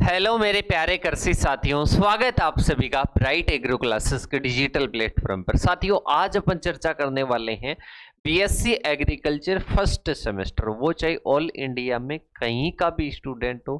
Hello मेरे प्यारे कृषि साथियों, स्वागत है आप सभी का ब्राइट एग्रो क्लासेस के डिजिटल प्लेटफॉर्म पर। साथियों, आज अपन चर्चा करने वाले हैं बीएससी एग्रीकल्चर फर्स्ट सेमेस्टर। वो चाहे ऑल इंडिया में कहीं का भी स्टूडेंट हो,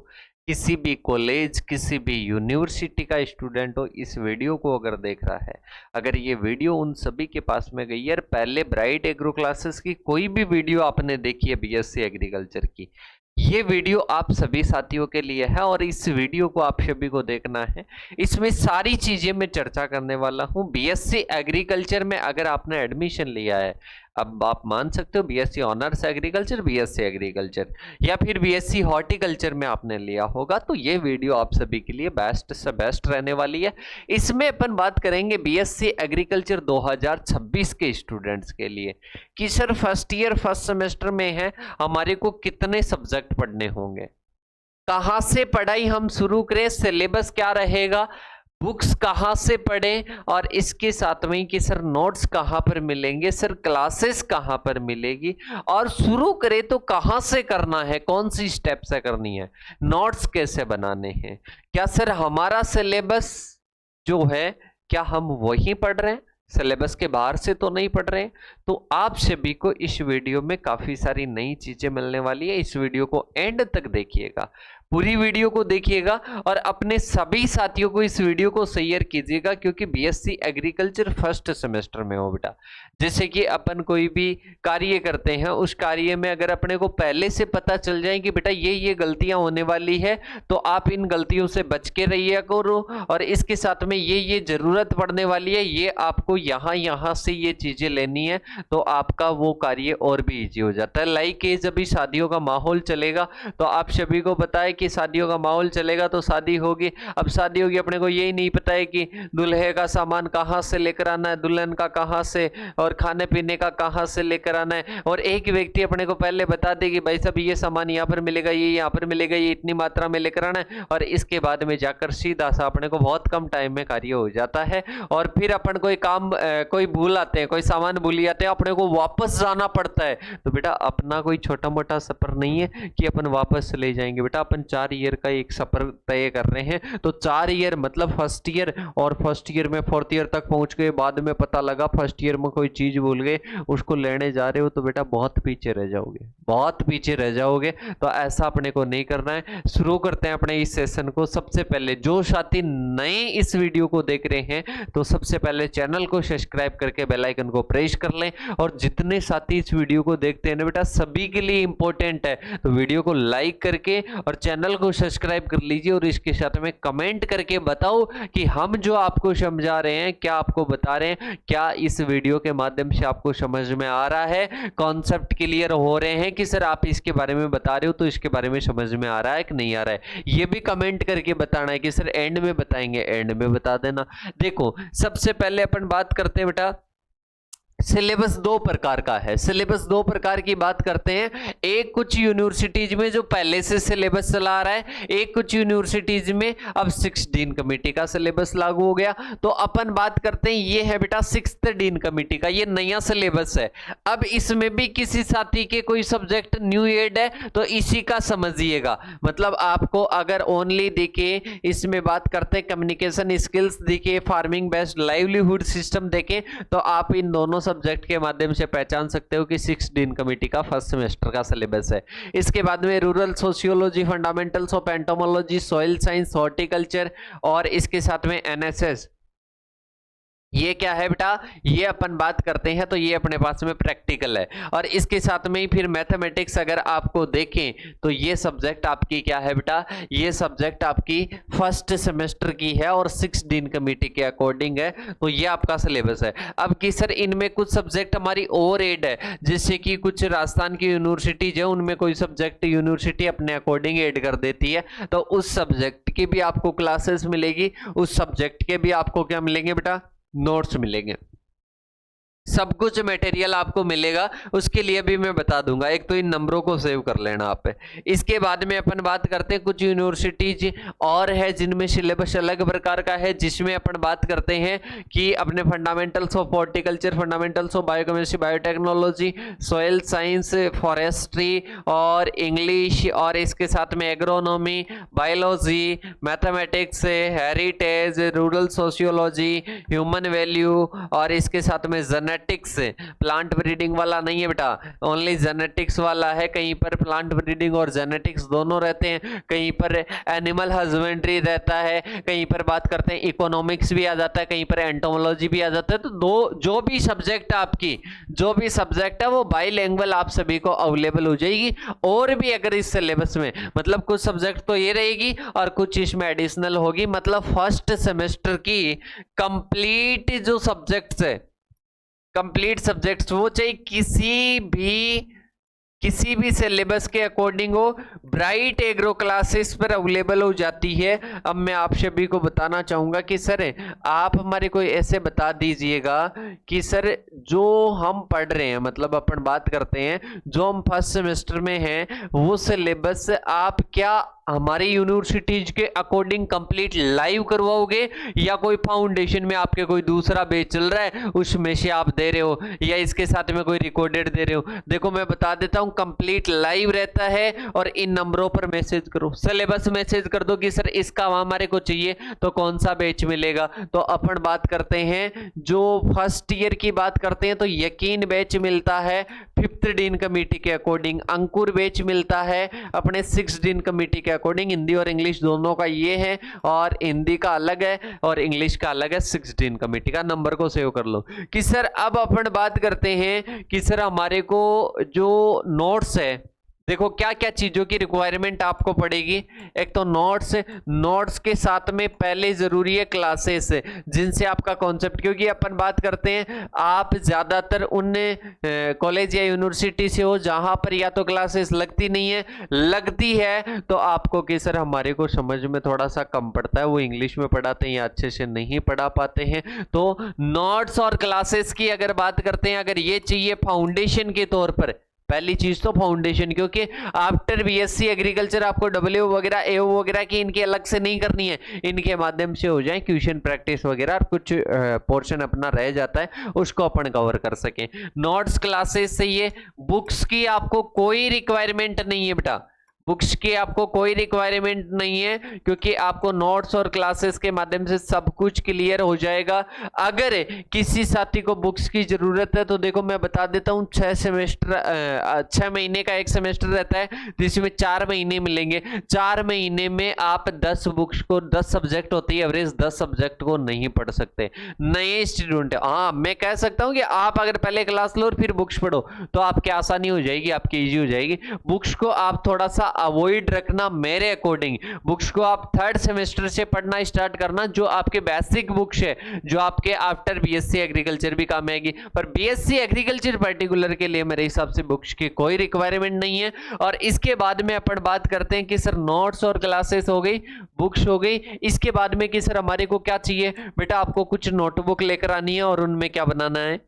किसी भी कॉलेज, किसी भी यूनिवर्सिटी का स्टूडेंट हो, इस वीडियो को अगर देख रहा है, अगर ये वीडियो उन सभी के पास में गई है, पहले ब्राइट एग्रो क्लासेस की कोई भी वीडियो आपने देखी है बीएससी एग्रीकल्चर की, ये वीडियो आप सभी साथियों के लिए है और इस वीडियो को आप सभी को देखना है। इसमें सारी चीजें मैं चर्चा करने वाला हूं। बीएससी एग्रीकल्चर में अगर आपने एडमिशन लिया है, अब आप मान सकते हो BSc honours agriculture, BSc agriculture या फिर बीएससी हॉर्टिकल्चर में आपने लिया होगा, तो ये वीडियो आप सभी के लिए बेस्ट से बेस्ट रहने वाली है। इसमें अपन बात करेंगे बीएससी एग्रीकल्चर 2026 के स्टूडेंट्स के लिए कि sir first year first semester में है, हमारे को कितने सब्जेक्ट पढ़ने होंगे, कहां से पढ़ाई हम शुरू करें, सिलेबस क्या रहेगा, बुक्स कहाँ से पढ़ें, और इसके साथ में कि सर नोट्स कहाँ पर मिलेंगे, सर क्लासेस कहाँ पर मिलेगी, और शुरू करें तो कहाँ से करना है, कौन सी स्टेप से करनी है, नोट्स कैसे बनाने हैं, क्या सर हमारा सिलेबस जो है क्या हम वही पढ़ रहे हैं, सिलेबस के बाहर से तो नहीं पढ़ रहे हैं। तो आप सभी को इस वीडियो में काफी सारी नई चीजें मिलने वाली है। इस वीडियो को एंड तक देखिएगा, पूरी वीडियो को देखिएगा और अपने सभी साथियों को इस वीडियो को शेयर कीजिएगा, क्योंकि बीएससी एग्रीकल्चर फर्स्ट सेमेस्टर में हो बेटा। जैसे कि अपन कोई भी कार्य करते हैं, उस कार्य में अगर अपने को पहले से पता चल जाए कि बेटा ये गलतियां होने वाली है, तो आप इन गलतियों से बच के रहिए करो, और इसके साथ में ये जरूरत पड़ने वाली है, ये आपको यहाँ से ये चीजें लेनी है, तो आपका वो कार्य और भी इजी हो जाता है। लाइक ये जब भी शादियों का माहौल चलेगा, तो आप सभी को पता है कि शादियों का माहौल चलेगा तो शादी होगी। अब शादी होगी, अपने को यही नहीं पता है कि दूल्हे का सामान कहाँ से लेकर आना है, दुल्हन का कहाँ से, और खाने पीने का कहाँ से लेकर आना है, और एक व्यक्ति अपने को पहले बता दे कि भाई साहब ये सामान यहाँ पर मिलेगा, ये यहाँ पर मिलेगा, ये इतनी मात्रा में लेकर आना है, और इसके बाद में जाकर सीधा सा अपने को बहुत कम टाइम में कार्य हो जाता है। और फिर अपन कोई काम कोई भूल आते हैं, कोई सामान भूल जाते हैं, अपने को वापस जाना पड़ता है। तो बेटा अपना कोई छोटा मोटा सफर नहीं है कि अपन वापस ले जाएंगे। बेटा अपन 4 ईयर का एक सफर तय कर रहे हैं, तो 4 ईयर मतलब फर्स्ट ईयर, और फर्स्ट ईयर में फोर्थ ईयर तक पहुंच गए, बाद में पता लगा फर्स्ट ईयर में कोई चीज भूल गए, उसको लेने जा रहे हो, तो बेटा बहुत पीछे रह जाओगे, बहुत पीछे रह जाओगे। तो ऐसा अपने को नहीं करना है। शुरू करते हैं अपने इस सेशन को। सबसे पहले जो साथी नए इस वीडियो को देख रहे हैं, तो सबसे पहले चैनल को सब्सक्राइब करके बेल आइकन को प्रेस कर लें, और जितने साथी इस वीडियो को देखते हैं ना बेटा, सभी के लिए इंपॉर्टेंट है, तो वीडियो को लाइक करके और चैनल को सब्सक्राइब कर लीजिए, और इसके साथ में कमेंट करके बताओ कि हम जो आपको समझा रहे हैं, क्या आपको बता रहे हैं, क्या इस वीडियो के माध्यम से आपको समझ में आ रहा है, कॉन्सेप्ट क्लियर हो रहे हैं कि सर आप इसके बारे में बता रहे हो तो इसके बारे में समझ में आ रहा है कि नहीं आ रहा है। ये भी कमेंट करके बताना है कि सर एंड में बताएंगे, एंड में बता देना। देखो सबसे पहले अपन बात करते हैं बेटा, सिलेबस 2 प्रकार का है। सिलेबस 2 प्रकार की बात करते हैं। एक कुछ यूनिवर्सिटीज में जो पहले से सिलेबस चला रहा है, एक कुछ यूनिवर्सिटीज में अब 6 डीन कमेटी का सिलेबस लागू हो गया। तो अपन बात करते हैं, ये है बेटा 6th डीन कमेटी का, ये नया सिलेबस है। अब इसमें भी किसी साथी के कोई सब्जेक्ट न्यू एड है तो इसी का समझिएगा। मतलब आपको अगर ओनली देखे, इसमें बात करते हैं कम्युनिकेशन स्किल्स देखे, फार्मिंग बेस्ड लाइवलीहुड सिस्टम देखे, तो आप इन दोनों सब्जेक्ट के माध्यम से पहचान सकते हो कि 6 डीन कमेटी का फर्स्ट सेमेस्टर का सिलेबस है। इसके बाद में rural sociology, fundamentals of entomology, soil science, horticulture, और इसके साथ में एनएसएस। ये क्या है बेटा, ये अपन बात करते हैं तो ये अपने पास में प्रैक्टिकल है। और इसके साथ में ही फिर मैथमेटिक्स अगर आपको देखें, तो ये सब्जेक्ट आपकी क्या है बेटा, ये सब्जेक्ट आपकी फर्स्ट सेमेस्टर की है और 6 डीन कमेटी के अकॉर्डिंग है। तो ये आपका सिलेबस है। अब कि सर इनमें कुछ सब्जेक्ट हमारी ओवर एड है, जैसे कि कुछ राजस्थान की यूनिवर्सिटीज है, उनमें कोई सब्जेक्ट यूनिवर्सिटी अपने अकॉर्डिंग एड कर देती है, तो उस सब्जेक्ट की भी आपको क्लासेस मिलेगी, उस सब्जेक्ट के भी आपको क्या मिलेंगे बेटा, नोट्स मिलेंगे। सब कुछ मटेरियल आपको मिलेगा, उसके लिए भी मैं बता दूंगा। एक तो इन नंबरों को सेव कर लेना आप। इसके बाद में अपन बात करते हैं कुछ यूनिवर्सिटीज और है जिनमें सिलेबस अलग प्रकार का है, जिसमें अपन बात करते हैं कि अपने fundamentals of horticulture, fundamentals of biochemistry, biotechnology, soil science, forestry और इंग्लिश, और इसके साथ में agronomy, biology, mathematics, heritage, rural sociology, human value, और इसके साथ में जेनेटिक्स। प्लांट ब्रीडिंग वाला नहीं है बेटा, ओनली जेनेटिक्स वाला है। कहीं पर प्लांट ब्रीडिंग और जेनेटिक्स दोनों रहते हैं, कहीं पर एनिमल हस्बेंड्री रहता है, कहीं पर बात करते हैं इकोनॉमिक्स भी आ जाता है, कहीं पर एंटोमोलॉजी भी आ जाता है। तो दो जो भी सब्जेक्ट आपकी जो भी सब्जेक्ट है वो बाइलैंग्वेज आप सभी को अवेलेबल हो जाएगी। और भी अगर इस सिलेबस में मतलब कुछ सब्जेक्ट तो ये रहेगी और कुछ इसमें एडिशनल होगी। मतलब फर्स्ट सेमेस्टर की कंप्लीट जो सब्जेक्ट्स है, कंप्लीट सब्जेक्ट्स, वो चाहे किसी भी सिलेबस के अकॉर्डिंग हो, ब्राइट एग्रो क्लासेस पर अवेलेबल हो जाती है। अब मैं आप सभी को बताना चाहूंगा कि सर आप हमारे को ऐसे बता दीजिएगा कि सर जो हम पढ़ रहे हैं, मतलब अपन बात करते हैं जो हम फर्स्ट सेमेस्टर में हैं, वो सिलेबस आप क्या हमारी यूनिवर्सिटीज के अकॉर्डिंग कंप्लीट लाइव करवाओगे, या कोई फाउंडेशन में आपके कोई दूसरा बैच चल रहा है उसमें से आप दे रहे हो, या इसके साथ में कोई रिकॉर्डेड दे रहे हो? देखो मैं बता देता हूं, कंप्लीट लाइव रहता है। और इन नंबरों पर मैसेज करो, सिलेबस मैसेज कर दो कि सर इसका हमारे को चाहिए, तो कौन सा बैच मिलेगा। तो अपन बात करते हैं जो फर्स्ट ईयर की बात करते हैं तो यकीन बैच मिलता है 5th डीन कमेटी के अकॉर्डिंग, अंकुर बैच मिलता है अपने 6th डीन कमेटी के अकॉर्डिंग। हिंदी और इंग्लिश दोनों का ये है, और हिंदी का अलग है और इंग्लिश का अलग है। 6th डीन कमेटी का नंबर को सेव कर लो कि सर अब अपन बात करते हैं कि सर हमारे को जो नोट्स है, देखो क्या क्या चीजों की रिक्वायरमेंट आपको पड़ेगी। एक तो नोट्स के साथ में पहले जरूरी है क्लासेस, जिनसे आपका कॉन्सेप्ट, क्योंकि अपन बात करते हैं आप ज्यादातर उन कॉलेज या यूनिवर्सिटी से हो जहां पर या तो क्लासेस लगती नहीं है, लगती है तो आपको कि सर हमारे को समझ में थोड़ा सा कम पड़ता है, वो इंग्लिश में पढ़ाते हैं या अच्छे से नहीं पढ़ा पाते हैं। तो नोट्स और क्लासेस की अगर बात करते हैं, अगर ये चाहिए फाउंडेशन के तौर पर, पहली चीज तो फाउंडेशन, क्योंकि आफ्टर बीएससी एग्रीकल्चर आपको डब्ल्यू वगैरह एओ वगैरह की इनकी अलग से नहीं करनी है, इनके माध्यम से हो जाए क्वेश्चन प्रैक्टिस वगैरह, और कुछ पोर्शन अपना रह जाता है उसको अपन कवर कर सकें। नोट्स क्लासेस से ये बुक्स की आपको कोई रिक्वायरमेंट नहीं है बेटा, बुक्स की आपको कोई रिक्वायरमेंट नहीं है, क्योंकि आपको नोट्स और क्लासेस के माध्यम से सब कुछ क्लियर हो जाएगा। अगर किसी साथी को बुक्स की जरूरत है तो देखो मैं बता देता हूं, 6 महीने का एक सेमेस्टर रहता है, जिसमें 4 महीने मिलेंगे। 4 महीने में आप 10 बुक्स को, 10 सब्जेक्ट होती है एवरेज, 10 सब्जेक्ट को नहीं पढ़ सकते नए स्टूडेंट। हाँ मैं कह सकता हूं कि आप अगर पहले क्लास लो और फिर बुक्स पढ़ो तो आपकी आसानी हो जाएगी, आपकी ईजी हो जाएगी। बुक्स को आप थोड़ा सा अवॉइड रखना मेरे अकॉर्डिंग। बुक्स को आप 3rd सेमेस्टर से पढ़ना स्टार्ट करना, जो आपके बेसिक बुक्स है, जो आपके आफ्टर बीएससी एग्रीकल्चर भी काम आएगी। पर बीएससी एग्रीकल्चर पर्टिकुलर के लिए मेरे हिसाब से बुक्स की कोई रिक्वायरमेंट नहीं है। और इसके बाद में अपन बात करते हैं कि सर नोट्स और क्लासेस हो गई, बुक्स हो गई। इसके बाद में कि सर हमारे को क्या चाहिए बेटा, आपको कुछ नोटबुक लेकर आनी है और उनमें क्या बनाना है,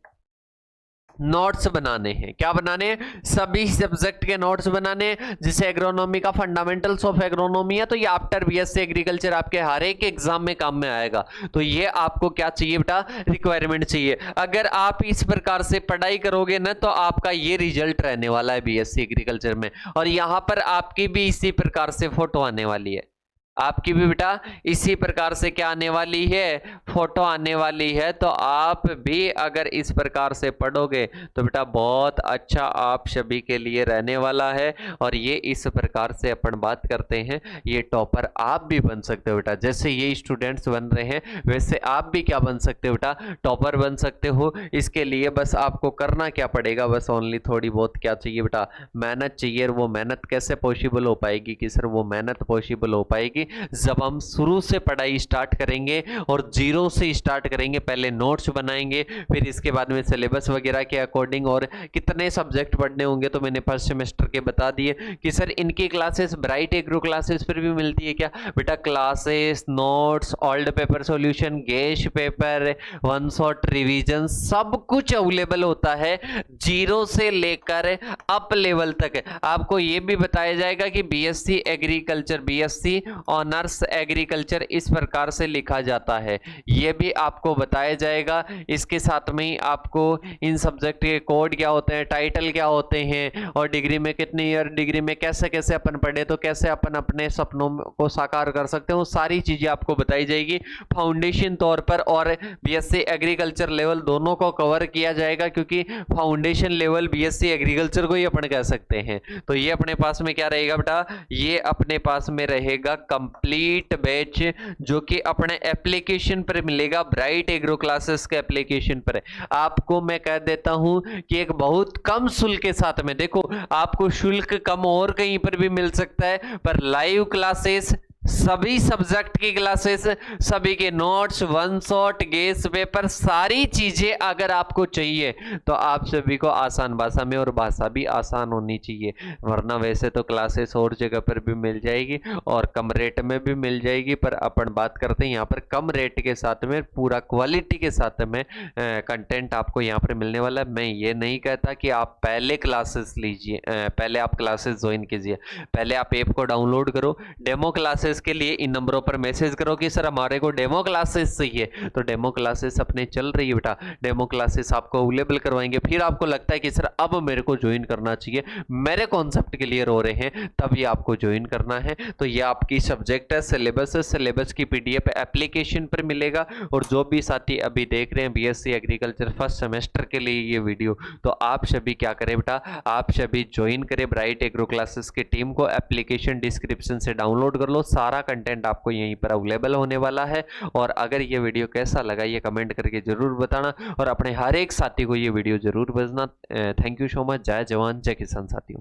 नोट्स बनाने हैं। क्या बनाने हैं, सभी सब्जेक्ट के नोट्स बनाने हैं। जैसे एग्रोनॉमी का फंडामेंटल्स ऑफ एग्रोनॉमी है, तो ये आफ्टर बीएससी एग्रीकल्चर आपके हर एक एग्जाम में काम में आएगा। तो ये आपको क्या चाहिए बेटा, रिक्वायरमेंट चाहिए। अगर आप इस प्रकार से पढ़ाई करोगे ना तो आपका ये रिजल्ट रहने वाला है बीएससी एग्रीकल्चर में। और यहां पर आपकी भी इसी प्रकार से फोटो आने वाली है, आपकी भी बेटा इसी प्रकार से क्या आने वाली है, फोटो आने वाली है। तो आप भी अगर इस प्रकार से पढ़ोगे तो बेटा बहुत अच्छा आप सभी के लिए रहने वाला है। और ये इस प्रकार से अपन बात करते हैं, ये टॉपर आप भी बन सकते हो बेटा। जैसे ये स्टूडेंट्स बन रहे हैं वैसे आप भी क्या बन सकते हो बेटा, टॉपर बन सकते हो। इसके लिए बस आपको करना क्या पड़ेगा, बस ओनली थोड़ी बहुत क्या चाहिए बेटा, मेहनत चाहिए। वो मेहनत कैसे पॉसिबल हो पाएगी कि सर वो मेहनत पॉसिबल हो पाएगी जाएगी जब हम शुरू से पढ़ाई स्टार्ट करेंगे और जीरो से स्टार्ट करेंगे। पहले नोट्स बनाएंगे, फिर इसके बाद में सिलेबस वगैरह के अकॉर्डिंग और कितने सब्जेक्ट पढ़ने होंगे तो मैंने फर्स्ट सेमेस्टर के बता दिए कि सर इनकी क्लासेस ब्राइट एग्रो क्लासेस पर भी मिलती है क्या बेटा। Classes, notes, old paper solution, guest paper, one shot revision सब कुछ अवेलेबल होता है जीरो से लेकर अप लेवल तक। आपको यह भी बताया जाएगा कि BSc agriculture, BSc honours agriculture इस प्रकार से लिखा जाता है, यह भी आपको बताया जाएगा। इसके साथ में ही आपको इन सब्जेक्ट के कोड क्या होते हैं, टाइटल क्या होते हैं और डिग्री में कितनी ईयर डिग्री में कैसे कैसे अपन पढ़े तो कैसे अपन अपने सपनों को साकार कर सकते हैं, वो सारी चीजें आपको बताई जाएगी फाउंडेशन तौर पर। और बीएससी एग्रीकल्चर लेवल दोनों को कवर किया जाएगा क्योंकि फाउंडेशन लेवल बीएससी एग्रीकल्चर को ही अपन कह सकते हैं। तो ये अपने पास में क्या रहेगा बेटा, ये अपने पास में रहेगा कंप्लीट बैच जो कि अपने एप्लीकेशन पर मिलेगा, ब्राइट एग्रो क्लासेस के एप्लीकेशन पर। आपको मैं कह देता हूं कि एक बहुत कम शुल्क के साथ में, देखो आपको शुल्क कम और कहीं पर भी मिल सकता है, पर लाइव क्लासेस, सभी सब्जेक्ट की क्लासेस, सभी के notes, one shot, guest paper, सारी चीजें अगर आपको चाहिए तो आप सभी को आसान भाषा में, और भाषा भी आसान होनी चाहिए, वरना वैसे तो क्लासेस और जगह पर भी मिल जाएगी और कम रेट में भी मिल जाएगी। पर अपन बात करते हैं यहाँ पर कम रेट के साथ में पूरा क्वालिटी के साथ में कंटेंट आपको यहाँ पर मिलने वाला है। मैं ये नहीं कहता कि आप पहले क्लासेस लीजिए, पहले आप क्लासेस ज्वाइन कीजिए, पहले आप ऐप को डाउनलोड करो, डेमो क्लासेस के लिए इन नंबरों पर मैसेज करो कि सर हमारे को डेमो क्लासेस चाहिए, तो डेमो क्लासेस अपने चल रही है बेटा, डेमो क्लासेस आपको अवेलेबल करवाएंगे। फिर आपको लगता है कि सर अब मेरे को ज्वाइन करना चाहिए, मेरे कॉन्सेप्ट क्लियर हो रहे हैं, तब ये आपको ज्वाइन करना है। तो ये आपकी सब्जेक्ट है, सिलेबस है, सिलेबस की पीडीएफ एप्लीकेशन पर मिलेगा। और जो भी साथी अभी देख रहे हैं बीएससी एग्रीकल्चर फर्स्ट सेमेस्टर के लिए ये वीडियो, तो आप सभी क्या करें बेटा, आप सभी ज्वाइन करें ब्राइट एग्रो क्लासेस की टीम को, एप्लीकेशन डिस्क्रिप्शन से डाउनलोड कर लो, सारा कंटेंट आपको यहीं पर अवेलेबल होने वाला है। और अगर ये वीडियो कैसा लगा ये कमेंट करके जरूर बताना और अपने हर एक साथी को ये वीडियो जरूर भेजना। Thank you so much. जय जवान जय किसान साथियों।